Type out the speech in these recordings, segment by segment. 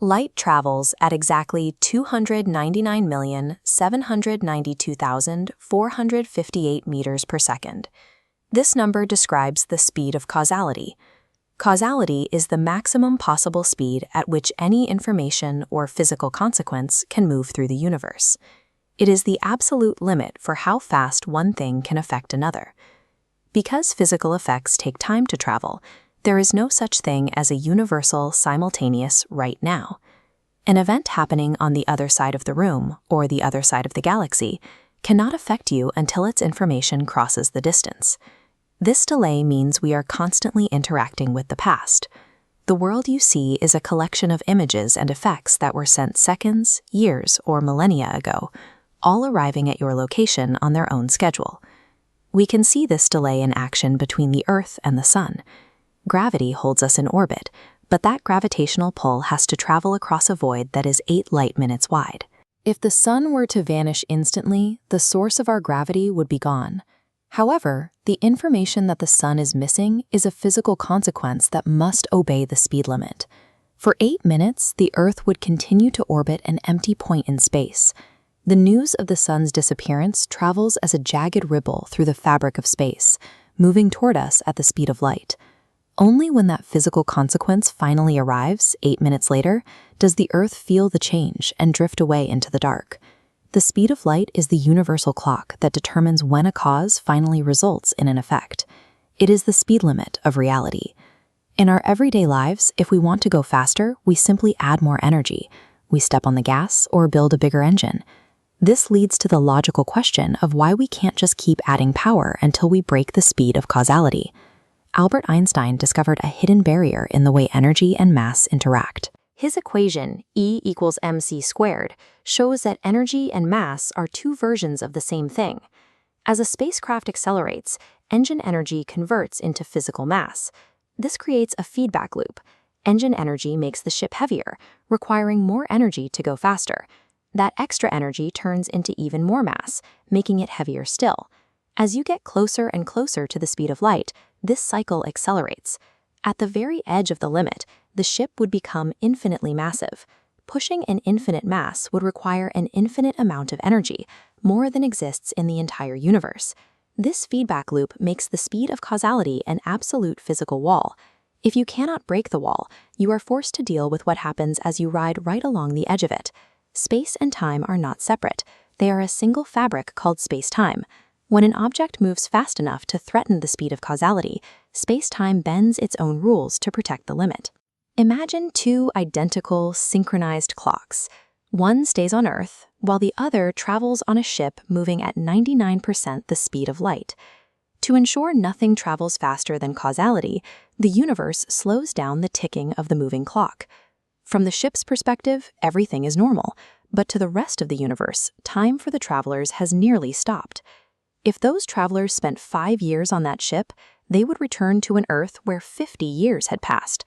Light travels at exactly 299,792,458 meters per second. This number describes the speed of causality. Causality is the maximum possible speed at which any information or physical consequence can move through the universe. It is the absolute limit for how fast one thing can affect another. Because physical effects take time to travel, there is no such thing as a universal, simultaneous right now. An event happening on the other side of the room or the other side of the galaxy cannot affect you until its information crosses the distance. This delay means we are constantly interacting with the past. The world you see is a collection of images and effects that were sent seconds, years, or millennia ago, all arriving at your location on their own schedule. We can see this delay in action between the Earth and the Sun. Gravity holds us in orbit, but that gravitational pull has to travel across a void that is 8 light minutes wide. If the Sun were to vanish instantly, the source of our gravity would be gone. However, the information that the Sun is missing is a physical consequence that must obey the speed limit. For 8 minutes, the Earth would continue to orbit an empty point in space. The news of the Sun's disappearance travels as a jagged ripple through the fabric of space, moving toward us at the speed of light. Only when that physical consequence finally arrives, 8 minutes later, does the Earth feel the change and drift away into the dark. The speed of light is the universal clock that determines when a cause finally results in an effect. It is the speed limit of reality. In our everyday lives, if we want to go faster, we simply add more energy. We step on the gas or build a bigger engine. This leads to the logical question of why we can't just keep adding power until we break the speed of causality. Albert Einstein discovered a hidden barrier in the way energy and mass interact. His equation, E equals mc squared, shows that energy and mass are two versions of the same thing. As a spacecraft accelerates, engine energy converts into physical mass. This creates a feedback loop. Engine energy makes the ship heavier, requiring more energy to go faster. That extra energy turns into even more mass, making it heavier still. As you get closer and closer to the speed of light, this cycle accelerates. At the very edge of the limit, the ship would become infinitely massive. Pushing an infinite mass would require an infinite amount of energy, more than exists in the entire universe. This feedback loop makes the speed of causality an absolute physical wall. If you cannot break the wall, you are forced to deal with what happens as you ride right along the edge of it. Space and time are not separate. They are a single fabric called space-time. When an object moves fast enough to threaten the speed of causality, space-time bends its own rules to protect the limit. Imagine two identical, synchronized clocks. One stays on Earth, while the other travels on a ship moving at 99% the speed of light. To ensure nothing travels faster than causality, the universe slows down the ticking of the moving clock. From the ship's perspective, everything is normal, but to the rest of the universe, time for the travelers has nearly stopped. If those travelers spent 5 years on that ship, they would return to an Earth where 50 years had passed.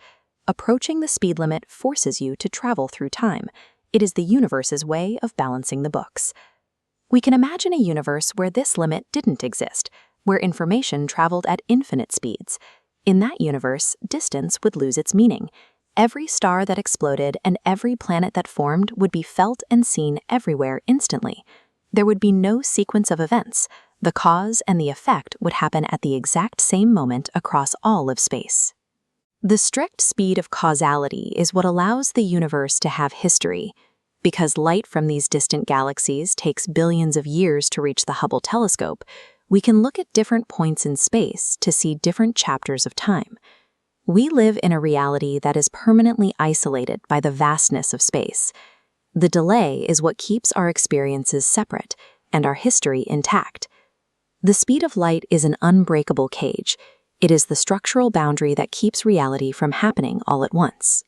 Approaching the speed limit forces you to travel through time. It is the universe's way of balancing the books. We can imagine a universe where this limit didn't exist, where information traveled at infinite speeds. In that universe, distance would lose its meaning. Every star that exploded and every planet that formed would be felt and seen everywhere instantly. There would be no sequence of events. The cause and the effect would happen at the exact same moment across all of space. The strict speed of causality is what allows the universe to have history. Because light from these distant galaxies takes billions of years to reach the Hubble telescope, we can look at different points in space to see different chapters of time. We live in a reality that is permanently isolated by the vastness of space. The delay is what keeps our experiences separate and our history intact. The speed of light is an unbreakable cage. It is the structural boundary that keeps reality from happening all at once.